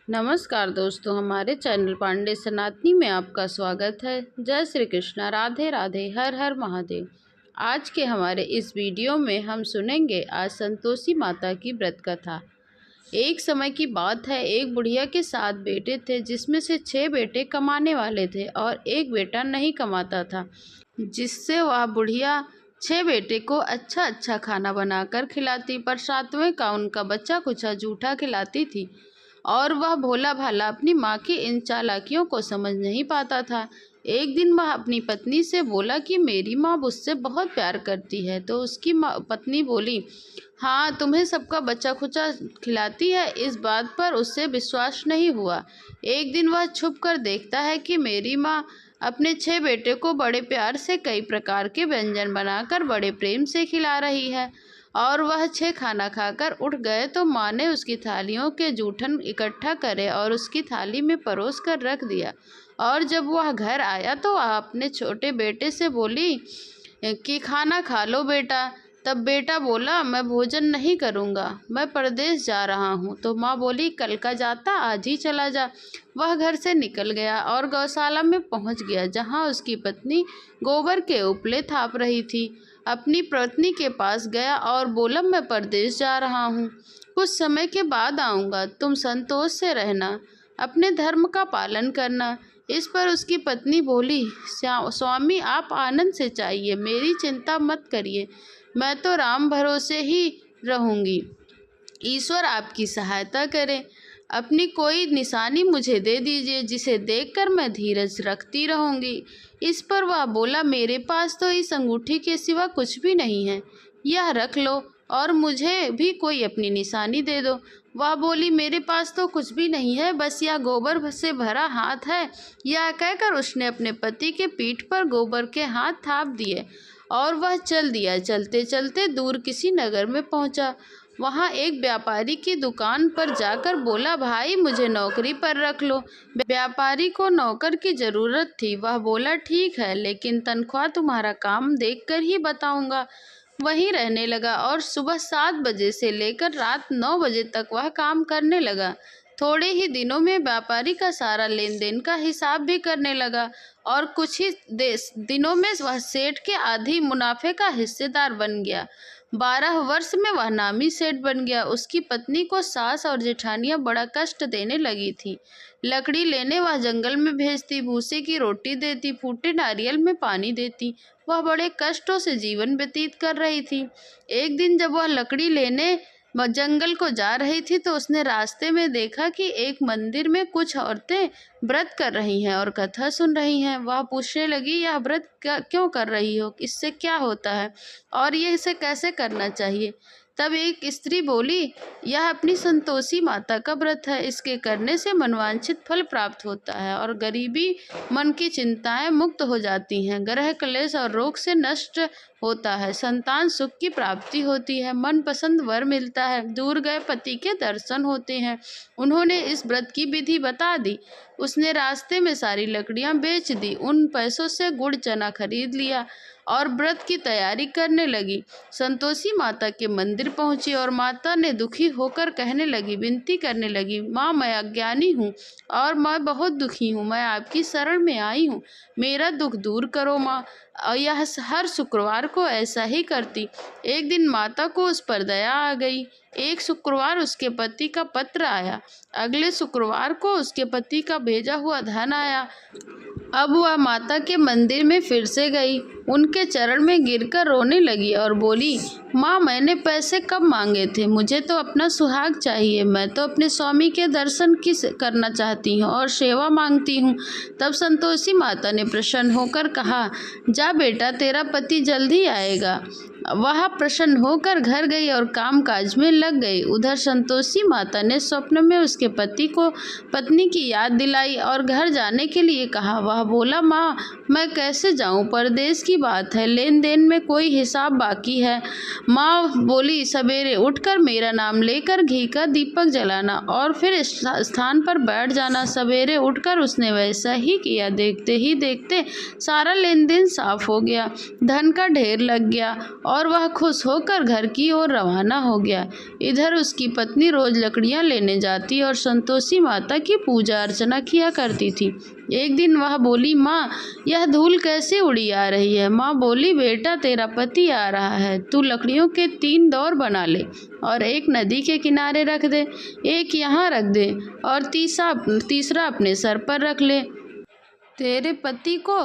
नमस्कार दोस्तों, हमारे चैनल पांडे सनातनी में आपका स्वागत है। जय श्री कृष्णा, राधे राधे, हर हर महादेव। आज के हमारे इस वीडियो में हम सुनेंगे आज संतोषी माता की व्रत कथा। एक समय की बात है, एक बुढ़िया के 7 बेटे थे, जिसमें से 6 बेटे कमाने वाले थे और एक बेटा नहीं कमाता था, जिससे वह बुढ़िया 6 बेटे को अच्छा अच्छा खाना बनाकर खिलाती, पर 7वें का उनका बच्चा कुचा जूठा खिलाती थी और वह भोला भाला अपनी माँ की इन चालाकियों को समझ नहीं पाता था। एक दिन वह अपनी पत्नी से बोला कि मेरी माँ मुझसे बहुत प्यार करती है। तो उसकी पत्नी बोली, हाँ, तुम्हें सबका बच्चा खुचा खिलाती है। इस बात पर उससे विश्वास नहीं हुआ। एक दिन वह छुप कर देखता है कि मेरी माँ अपने 6 बेटे को बड़े प्यार से कई प्रकार के व्यंजन बनाकर बड़े प्रेम से खिला रही है और वह 6 खाना खाकर उठ गए तो माँ ने उसकी थालियों के जूठन इकट्ठा करे और उसकी थाली में परोस कर रख दिया। और जब वह घर आया तो वह अपने छोटे बेटे से बोली कि खाना खा लो बेटा। तब बेटा बोला, मैं भोजन नहीं करूँगा, मैं परदेश जा रहा हूँ। तो माँ बोली, कल का जाता आज ही चला जा। वह घर से निकल गया और गौशाला में पहुँच गया, जहाँ उसकी पत्नी गोबर के उपले थाप रही थी। अपनी पत्नी के पास गया और बोला, मैं परदेश जा रहा हूँ, कुछ समय के बाद आऊँगा, तुम संतोष से रहना, अपने धर्म का पालन करना। इस पर उसकी पत्नी बोली, स्वामी आप आनंद से चाहिए, मेरी चिंता मत करिए, मैं तो राम भरोसे ही रहूँगी, ईश्वर आपकी सहायता करे। अपनी कोई निशानी मुझे दे दीजिए, जिसे देखकर मैं धीरज रखती रहूँगी। इस पर वह बोला, मेरे पास तो इस अंगूठी के सिवा कुछ भी नहीं है, यह रख लो और मुझे भी कोई अपनी निशानी दे दो। वह बोली, मेरे पास तो कुछ भी नहीं है, बस यह गोबर से भरा हाथ है। यह कहकर उसने अपने पति के पीठ पर गोबर के हाथ थाप दिए और वह चल दिया। चलते चलते दूर किसी नगर में पहुंचा। वहाँ एक व्यापारी की दुकान पर जाकर बोला, भाई मुझे नौकरी पर रख लो। व्यापारी को नौकर की ज़रूरत थी। वह बोला, ठीक है, लेकिन तनख्वाह तुम्हारा काम देखकर ही बताऊंगा। वहीं रहने लगा और सुबह 7 बजे से लेकर रात 9 बजे तक वह काम करने लगा। थोड़े ही दिनों में व्यापारी का सारा लेन देन का हिसाब भी करने लगा और कुछ ही दिनों में वह सेठ के आधी मुनाफे का हिस्सेदार बन गया। 12 वर्ष में वह नामी सेठ बन गया। उसकी पत्नी को सास और जेठानियां बड़ा कष्ट देने लगी थी। लकड़ी लेने वह जंगल में भेजती, भूसे की रोटी देती, फूटे नारियल में पानी देती। वह बड़े कष्टों से जीवन व्यतीत कर रही थी। एक दिन जब वह लकड़ी लेने जंगल को जा रही थी तो उसने रास्ते में देखा कि एक मंदिर में कुछ औरतें व्रत कर रही हैं और कथा सुन रही हैं। वह पूछने लगी, यह व्रत क्यों कर रही हो, इससे क्या होता है और ये इसे कैसे करना चाहिए? तब एक स्त्री बोली, यह अपनी संतोषी माता का व्रत है, इसके करने से मनवांछित फल प्राप्त होता है और गरीबी, मन की चिंताएं मुक्त हो जाती हैं, ग्रह क्लेश और रोग से नष्ट होता है, संतान सुख की प्राप्ति होती है, मनपसंद वर मिलता है, दूर गए पति के दर्शन होते हैं। उन्होंने इस व्रत की विधि बता दी। उसने रास्ते में सारी लकड़ियां बेच दी, उन पैसों से गुड़ चना खरीद लिया और व्रत की तैयारी करने लगी। संतोषी माता के मंदिर पहुंची और माता ने दुखी होकर कहने लगी, विनती करने लगी, माँ मैं अज्ञानी हूँ और मैं बहुत दुखी हूँ, मैं आपकी शरण में आई हूँ, मेरा दुख दूर करो माँ। और यह हर शुक्रवार को ऐसा ही करती। एक दिन माता को उस पर दया आ गई। एक शुक्रवार उसके पति का पत्र आया, अगले शुक्रवार को उसके पति का भेजा हुआ धन आया। अब वह माता के मंदिर में फिर से गई, उनके चरण में गिरकर रोने लगी और बोली, माँ मैंने पैसे कब मांगे थे, मुझे तो अपना सुहाग चाहिए, मैं तो अपने स्वामी के दर्शन करना चाहती हूँ और सेवा मांगती हूँ। तब संतोषी माता ने प्रसन्न होकर कहा, जा बेटा, तेरा पति जल्द ही आएगा। वह प्रसन्न होकर घर गई और काम काज में लग गई। उधर संतोषी माता ने स्वप्न में उसके पति को पत्नी की याद दिलाई और घर जाने के लिए कहा। वह बोला, माँ मैं कैसे जाऊं? परदेश की बात है, लेन देन में कोई हिसाब बाकी है। माँ बोली, सवेरे उठकर मेरा नाम लेकर घी का दीपक जलाना और फिर इस स्थान पर बैठ जाना। सवेरे उठकर उसने वैसा ही किया। देखते ही देखते सारा लेन देन साफ हो गया, धन का ढेर लग गया और वह खुश होकर घर की ओर रवाना हो गया। इधर उसकी पत्नी रोज लकड़ियां लेने जाती और संतोषी माता की पूजा अर्चना किया करती थी। एक दिन वह बोली, माँ यह धूल कैसे उड़ी आ रही है? माँ बोली, बेटा तेरा पति आ रहा है, तू लकड़ियों के 3 दौर बना ले और एक नदी के किनारे रख दे, एक यहाँ रख दे और तीसरा अपने सर पर रख ले। तेरे पति को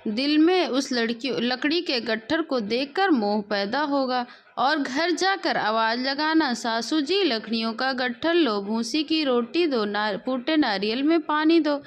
दिल में उस लकड़ी के गट्ठर को देखकर मोह पैदा होगा और घर जाकर आवाज लगाना, सासू जी लकड़ियों का गट्ठर लो, भूसी की रोटी दो, फूटे नारियल में पानी दो।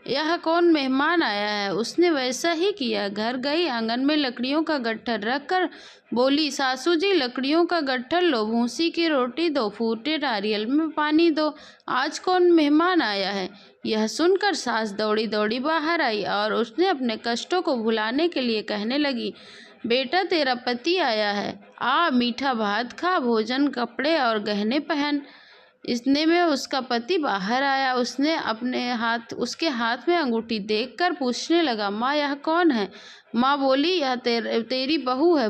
यह कौन मेहमान आया है? उसने वैसा ही किया। घर गई, आंगन में लकड़ियों का गट्ठर रखकर बोली, सासू जी लकड़ियों का गट्ठर लो, भूसी की रोटी दो, फूटे नारियल में पानी दो। आज कौन मेहमान आया है? यह सुनकर सास दौड़ी दौड़ी बाहर आई और उसने अपने कष्टों को भुलाने के लिए कहने लगी, बेटा तेरा पति आया है, आ मीठा भात खा, भोजन, कपड़े और गहने पहन। इतने में उसका पति बाहर आया। उसके हाथ में अंगूठी देखकर पूछने लगा, माँ यह कौन है? माँ बोली, यह तेरी बहू है।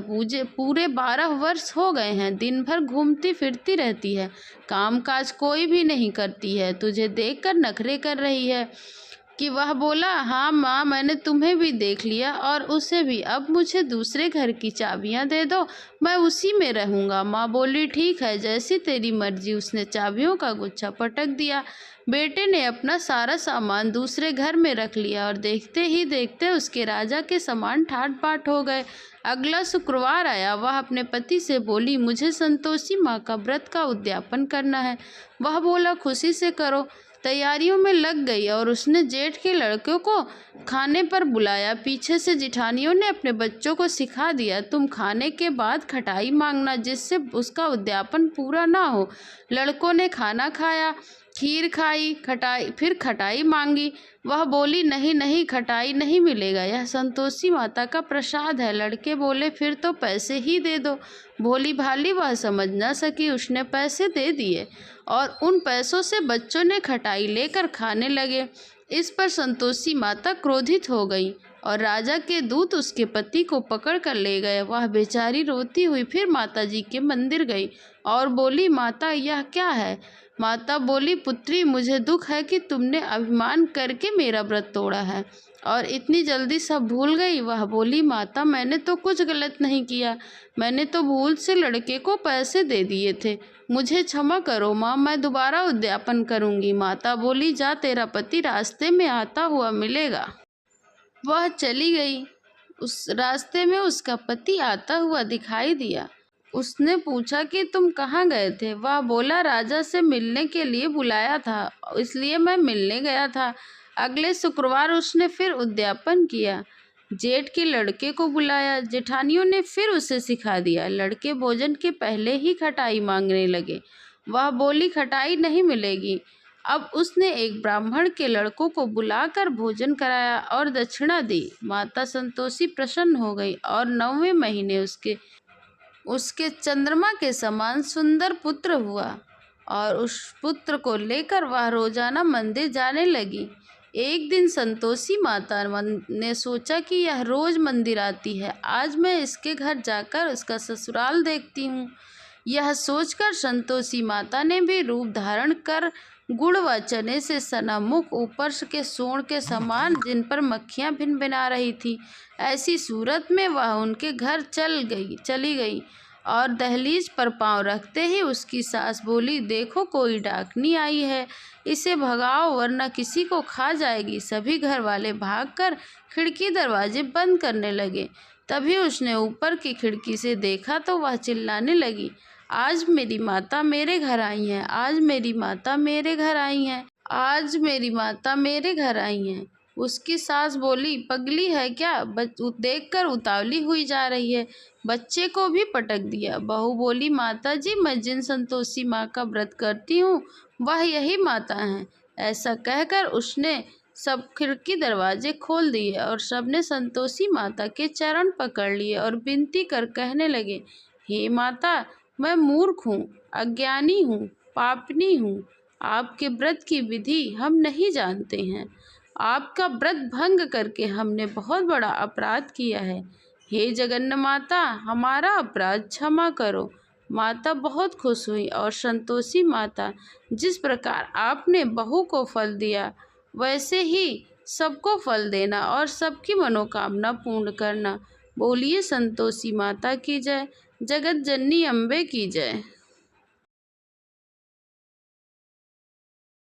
पूरे 12 वर्ष हो गए हैं, दिन भर घूमती फिरती रहती है, काम काज कोई भी नहीं करती है, तुझे देखकर नखरे कर रही है। कि वह बोला, हाँ माँ मैंने तुम्हें भी देख लिया और उसे भी, अब मुझे दूसरे घर की चाबियाँ दे दो, मैं उसी में रहूँगा। माँ बोली, ठीक है जैसी तेरी मर्जी। उसने चाबियों का गुच्छा पटक दिया। बेटे ने अपना सारा सामान दूसरे घर में रख लिया और देखते ही देखते उसके राजा के समान ठाट बाट हो गए। अगला शुक्रवार आया। वह अपने पति से बोली, मुझे संतोषी माँ का व्रत का उद्यापन करना है। वह बोला, खुशी से करो। तैयारियों में लग गई और उसने जेठ के लड़कों को खाने पर बुलाया। पीछे से जिठानियों ने अपने बच्चों को सिखा दिया, तुम खाने के बाद खटाई मांगना, जिससे उसका उद्यापन पूरा ना हो। लड़कों ने खाना खाया, खीर खाई, फिर खटाई मांगी। वह बोली, नहीं नहीं, खटाई नहीं मिलेगा, यह संतोषी माता का प्रसाद है। लड़के बोले, फिर तो पैसे ही दे दो। भोली भाली वह समझ न सकी, उसने पैसे दे दिए और उन पैसों से बच्चों ने खटाई लेकर खाने लगे। इस पर संतोषी माता क्रोधित हो गई और राजा के दूत उसके पति को पकड़ कर ले गए। वह बेचारी रोती हुई फिर माता जी के मंदिर गई और बोली, माता यह क्या है? माता बोली, पुत्री मुझे दुख है कि तुमने अभिमान करके मेरा व्रत तोड़ा है और इतनी जल्दी सब भूल गई। वह बोली, माता मैंने तो कुछ गलत नहीं किया, मैंने तो भूल से लड़के को पैसे दे दिए थे, मुझे क्षमा करो माँ, मैं दोबारा उद्यापन करूँगी। माता बोली, जा तेरा पति रास्ते में आता हुआ मिलेगा। वह चली गई। उस रास्ते में उसका पति आता हुआ दिखाई दिया। उसने पूछा कि तुम कहाँ गए थे? वह बोला, राजा से मिलने के लिए बुलाया था, इसलिए मैं मिलने गया था। अगले शुक्रवार उसने फिर उद्यापन किया। जेठ के लड़के को बुलाया। जेठानियों ने फिर उसे सिखा दिया। लड़के भोजन के पहले ही खटाई मांगने लगे। वह बोली, खटाई नहीं मिलेगी। अब उसने एक ब्राह्मण के लड़कों को बुलाकर भोजन कराया और दक्षिणा दी। माता संतोषी प्रसन्न हो गई और 9वें महीने उसके चंद्रमा के समान सुंदर पुत्र हुआ और उस पुत्र को लेकर वह रोजाना मंदिर जाने लगी। एक दिन संतोषी माता ने सोचा कि यह रोज मंदिर आती है, आज मैं इसके घर जाकर उसका ससुराल देखती हूँ। यह सोचकर संतोषी माता ने भी रूप धारण कर गुड़ व चने से सना मुख, ऊपर के सूंड के समान, जिन पर मक्खियाँ भिनभिना रही थी, ऐसी सूरत में वह उनके घर चली गई और दहलीज पर पांव रखते ही उसकी सास बोली, देखो कोई डाकनी आई है, इसे भगाओ वरना किसी को खा जाएगी। सभी घर वाले भागकर खिड़की दरवाजे बंद करने लगे। तभी उसने ऊपर की खिड़की से देखा तो वह चिल्लाने लगी, आज मेरी माता मेरे घर आई हैं, आज मेरी माता मेरे घर आई हैं, आज मेरी माता मेरे घर आई हैं। उसकी सास बोली, पगली है क्या? देखकर उतावली हुई जा रही है, बच्चे को भी पटक दिया। बहू बोली, माता जी मैं जिन संतोषी माँ का व्रत करती हूँ वह यही माता हैं। ऐसा कहकर उसने सब खिड़की दरवाजे खोल दिए और सबने संतोषी माता के चरण पकड़ लिए और विनती कर कहने लगे, हे माता, मैं मूर्ख हूँ, अज्ञानी हूँ, पापनी हूँ। आपके व्रत की विधि हम नहीं जानते हैं। आपका व्रत भंग करके हमने बहुत बड़ा अपराध किया है। हे जगन्नाथ माता, हमारा अपराध क्षमा करो। माता बहुत खुश हुई और संतोषी माता, जिस प्रकार आपने बहू को फल दिया वैसे ही सबको फल देना और सबकी मनोकामना पूर्ण करना। बोलिए संतोषी माता की जय। जगत जननी अम्बे की जय।